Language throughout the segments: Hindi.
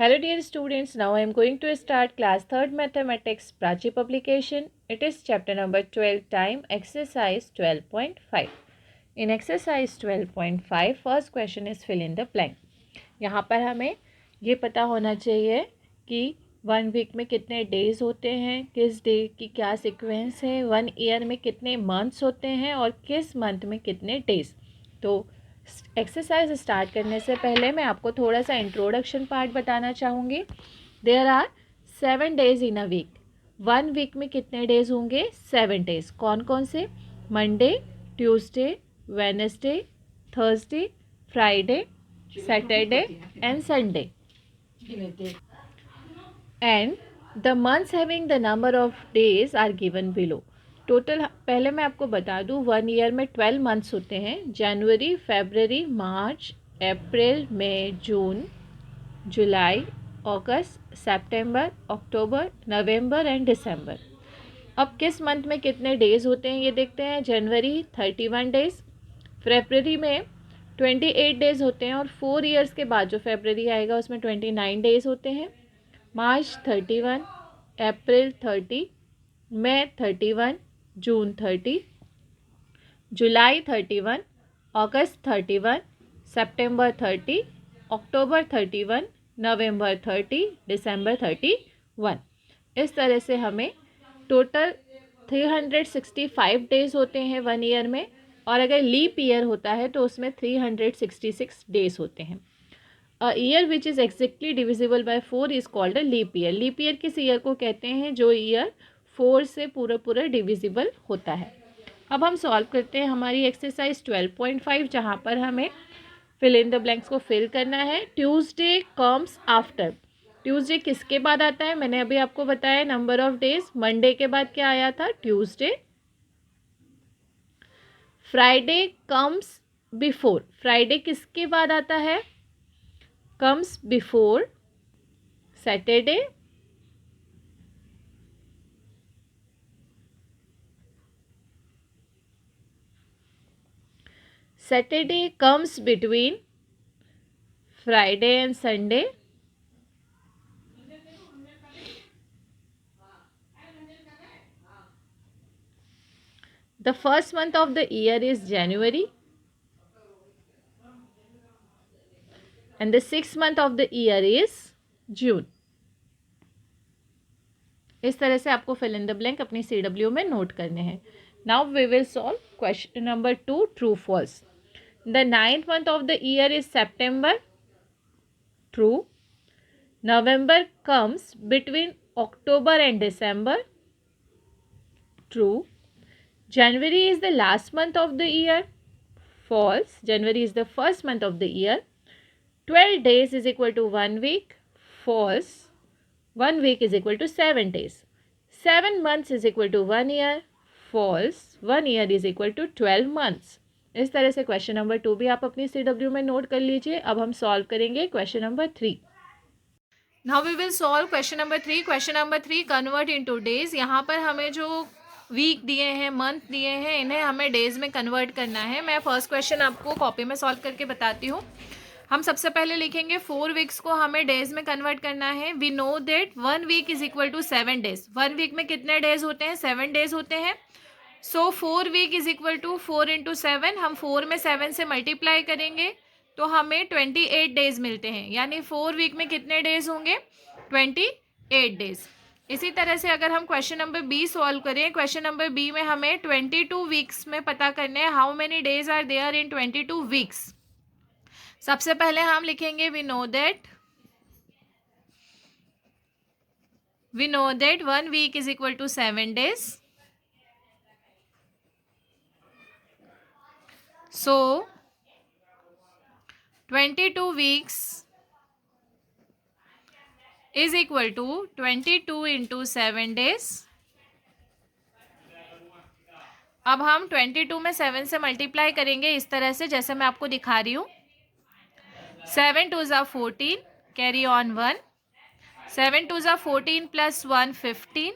Hello dear students, now I am going to start class 3rd mathematics Prachi publication. It is chapter number 12 time exercise 12.5. In exercise 12.5 first question is fill in the blank. यहाँ पर हमें ये पता होना चाहिए कि 1 वीक में कितने डेज होते हैं, किस डे की क्या सीक्वेंस है, 1 ईयर में कितने मंथ्स होते हैं और किस मंथ में कितने डेज। तो एक्सरसाइज स्टार्ट करने से पहले मैं आपको थोड़ा सा इंट्रोडक्शन पार्ट बताना चाहूँगी। There are 7 days in a week. 1 week में कितने डेज होंगे? 7 डेज। कौन कौन से? Monday, Tuesday, Wednesday, Thursday, Friday, Saturday and Sunday. And the months having the number of days are given below. Total पहले मैं आपको बता दूं 1 ईयर में 12 मंथ्स होते हैं। जनवरी, फरवरी, मार्च, अप्रैल, मई, जून, जुलाई, अगस्त, सितंबर, अक्टूबर, नवंबर एंड दिसंबर। अब किस मंथ में कितने डेज होते हैं ये देखते हैं। जनवरी 31 डेज, फरवरी में 28 डेज होते हैं और 4 ईयर्स के बाद जो फरवरी आएगा उसमें 29 डेज होते हैं। मार्च 31, अप्रैल 30, मई 31, जून 30, जुलाई 31, अगस्त 31, सितंबर 30, अक्टूबर 31, नवंबर 30, दिसंबर 31। इस तरह से हमें टोटल 365 डेज होते हैं 1 ईयर में, और अगर लीप ईयर होता है तो उसमें 366 डेज होते हैं। A year which is exactly divisible by 4 is called a leap year. Leap year किस ईयर को कहते हैं? जो ईयर 4 से पूरा डिविजिबल होता है। अब हम सॉल्व करते हैं हमारी एक्सरसाइज 12.5, जहाँ पर हमें फिल इन द ब्लैंक्स को फिल करना है। Tuesday comes after. ट्यूसडे किसके बाद आता है? मैंने अभी आपको बताया नंबर ऑफ डेज। मंडे के बाद क्या आया था? Tuesday. Friday comes before. Friday किसके बाद आता है? Comes before Saturday. Saturday comes between Friday and Sunday. The first month of the year is January and the 6th month of the year is June. इस तरह से आपको फिल इन द ब्लैंक अपनी CW में नोट करने हैं। Now we will solve question number 2, true false. The 9th month of the year is September. True. November comes between October and December. True. January is the last month of the year. False. January is the first month of the year. 12 days is equal to 1 week. False. 1 week is equal to 7 days. 7 months is equal to 1 year. False. 1 year is equal to 12 months. इस तरह से क्वेश्चन नंबर 2 भी आप अपनी CW में नोट कर लीजिए। अब हम सॉल्व करेंगे question number 3। Now we will solve question number 3। Question number 3 convert into days. यहाँ पर हमें जो वीक दिए हैं, मंथ दिए हैं, इन्हें हमें डेज में कन्वर्ट करना है। मैं फर्स्ट क्वेश्चन आपको कॉपी में सॉल्व करके बताती हूँ। हम सबसे पहले लिखेंगे 4 वीक्स को हमें डेज में कन्वर्ट करना है। We know that 1 week is equal to 7 days. 1 week में कितने डेज होते हैं? 7 डेज होते हैं। So 4 week is equal to 4 into 7। हम 4 में 7 से मल्टीप्लाई करेंगे तो हमें 28 डेज मिलते हैं। यानी 4 वीक में कितने डेज होंगे? 28 डेज। इसी तरह से अगर हम क्वेश्चन नंबर बी सॉल्व करें, क्वेश्चन नंबर बी में हमें 22 वीक्स में पता करना है how many days are there in 22 weeks. सबसे पहले हम लिखेंगे we know that 1 week is equal to 7 days. So 22 weeks is equal to 22 into 7 days. अब हम 22 में 7 से मल्टीप्लाई करेंगे इस तरह से, जैसे मैं आपको दिखा रही हूँ। 7 2 ज़ा 14, कैरी ऑन 1। 7 2 ज़ा 14 प्लस 1 15।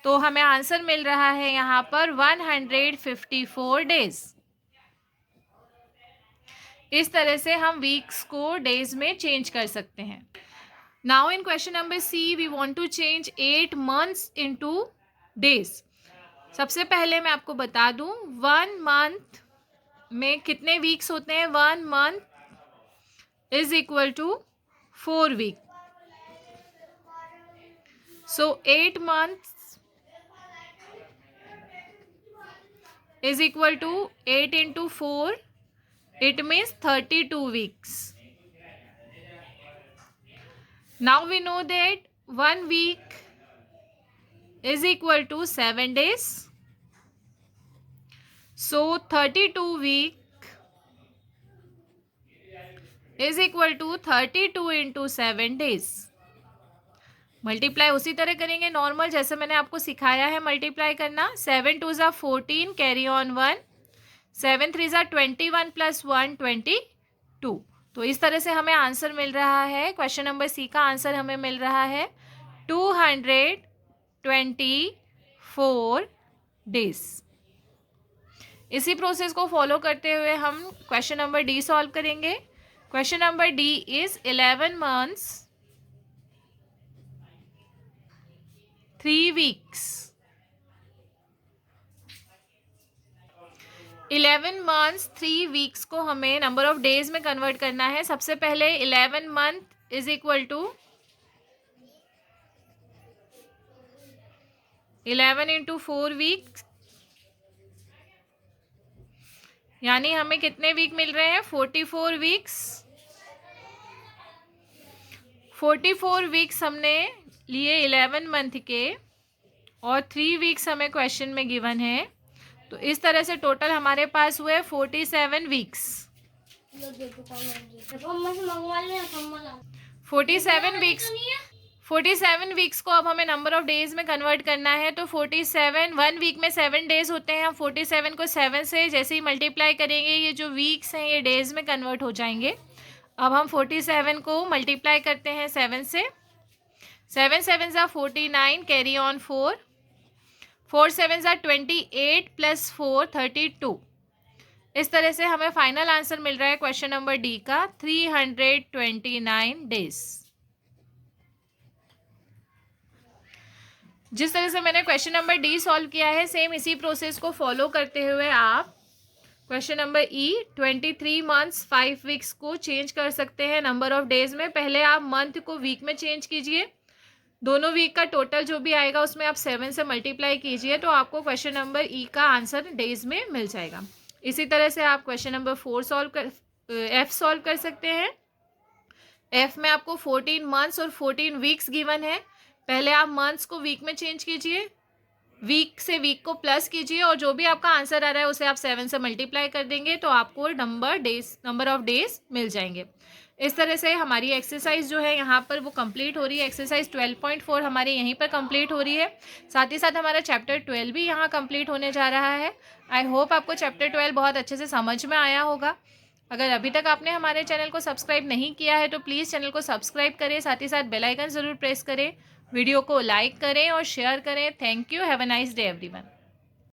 तो हमें आंसर मिल रहा है यहाँ पर 154 डेज। इस तरह से हम वीक्स को डेज में चेंज कर सकते हैं। Now in question number C we want to change 8 months into days. सबसे पहले मैं आपको बता दूं 1 मंथ में कितने वीक्स होते हैं। 1 month is equal to 4 week. So 8 months is equal to 8 into 4, it means 32 weeks. Now we know that 1 week is equal to 7 days. So 32 week is equal to 32 into 7 days. Multiply उसी तरह करेंगे नॉर्मल, जैसे मैंने आपको सिखाया है मल्टीप्लाई करना। 7 2 ज़ा 14, कैरी ऑन 1, 7 3 ज़ा 21 प्लस 1 22। तो इस तरह से हमें आंसर मिल रहा है। क्वेश्चन नंबर सी का आंसर हमें मिल रहा है 224 डेज। इसी प्रोसेस को फॉलो करते हुए हम क्वेश्चन नंबर डी सॉल्व करेंगे। Question number D is 11 months 3 weeks. 11 months 3 weeks को हमें नंबर ऑफ डेज में कन्वर्ट करना है। सबसे पहले 11 month is equal to 11 into 4 weeks, यानी हमें कितने वीक मिल रहे हैं 44 वीक्स। 44 वीक्स हमने लिए 11 मंथ के, और 3 वीक्स हमें क्वेश्चन में गिवन है। तो इस तरह से टोटल हमारे पास हुए 47 वीक्स। 47 वीक्स को अब हमें नंबर ऑफ डेज में कन्वर्ट करना है। तो 47, 1 वीक में 7 डेज होते हैं। हम 47 को 7 से जैसे ही मल्टीप्लाई करेंगे, ये जो वीक्स हैं ये डेज में कन्वर्ट हो जाएंगे। अब हम 47 को मल्टीप्लाई करते हैं 7 से। 7 7 ज़ा 49, कैरी ऑन 4, 4 7 ज़ा 28 प्लस 4 32। इस तरह से हमें फाइनल आंसर मिल रहा है क्वेश्चन नंबर डी का 329 डेज। जिस तरह से मैंने क्वेश्चन नंबर डी सॉल्व किया है, सेम इसी प्रोसेस को फॉलो करते हुए आप क्वेश्चन नंबर ई 23 मंथ्स 5 वीक्स को चेंज कर सकते हैं नंबर ऑफ डेज में। पहले आप मंथ को वीक में चेंज कीजिए, दोनों वीक का टोटल जो भी आएगा उसमें आप 7 से मल्टीप्लाई कीजिए, तो आपको क्वेश्चन नंबर ई का आंसर डेज में मिल जाएगा। इसी तरह से आप क्वेश्चन नंबर 4 एफ सॉल्व कर सकते हैं। एफ में आपको 14 मंथ्स और 14 वीक्स गिवन है। पहले आप मंथ्स को वीक में चेंज कीजिए, वीक से वीक को प्लस कीजिए, और जो भी आपका आंसर आ रहा है उसे आप 7 से मल्टीप्लाई कर देंगे, तो आपको नंबर ऑफ डेज मिल जाएंगे। इस तरह से हमारी एक्सरसाइज जो है यहाँ पर वो कंप्लीट हो रही है। एक्सरसाइज 12.4 हमारे यहीं पर कंप्लीट हो रही है। साथ ही साथ हमारा चैप्टर 12 भी यहाँ कंप्लीट होने जा रहा है। आई होप आपको चैप्टर 12 बहुत अच्छे से समझ में आया होगा। अगर अभी तक आपने हमारे चैनल को सब्सक्राइब नहीं किया है तो प्लीज़ चैनल को सब्सक्राइब करें, साथ ही साथ बेल आइकन ज़रूर प्रेस करें, वीडियो को लाइक करें और शेयर करें। Thank you. Have a nice day everyone.